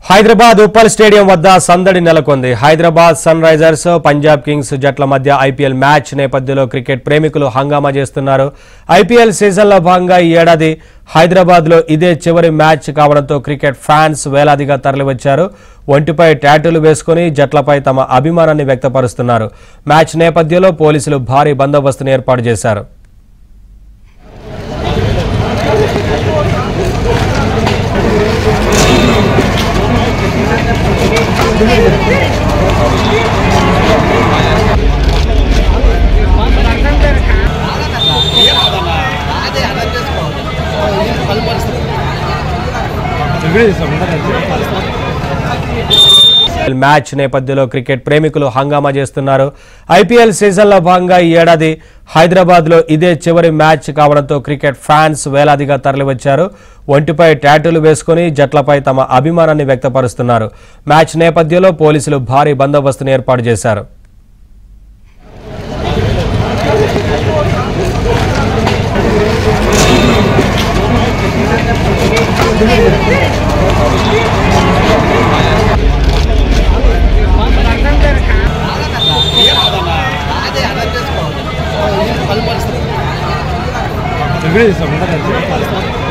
Hyderabad Uppal stadium వద్ద సందడి నెలకొంది. Hyderabad Sunrisers Punjab kings జట్ల మధ్య ఐపీఎల్ మ్యాచ్ నేపథ్యంలో క్రికెట్ ప్రేమికులు హంగామా చేస్తున్నారు. ఐపీఎల్ సీజన్లో భాగంగా ఈ ఏడాది హైదరాబాద్లో ఇదే చివరి మ్యాచ్ కావడంతో క్రికెట్ ఫ్యాన్స్ వేలాదిగా తరలివచ్చారు. ఒంటిపై టాటూలు వేసుకుని జట్లపై తమ అభిమానాన్ని వ్యక్తపరుస్తున్నారు. మ్యాచ్ నేపథ్యంలో పోలీసులు భారీ బందోబస్తును ఏర్పాటు చేశారు. మ్యాచ్ నేపథ్యంలో క్రికెట్ ప్రేమికులు హంగామా చేస్తున్నారు. ఐపీఎల్ సీజన్లో భాగంగా ఈ ఏడాది హైదరాబాద్లో ఇదే చివరి మ్యాచ్ కావడంతో క్రికెట్ ఫ్యాన్స్ వేలాదిగా తరలివచ్చారు. ఒంటిపై టాటూలు వేసుకుని జట్లపై తమ అభిమానాన్ని వ్యక్తపరుస్తున్నారు. మ్యాచ్ నేపథ్యంలో పోలీసులు భారీ బందోబస్తును ఏర్పాటు చేశారు. Agreed,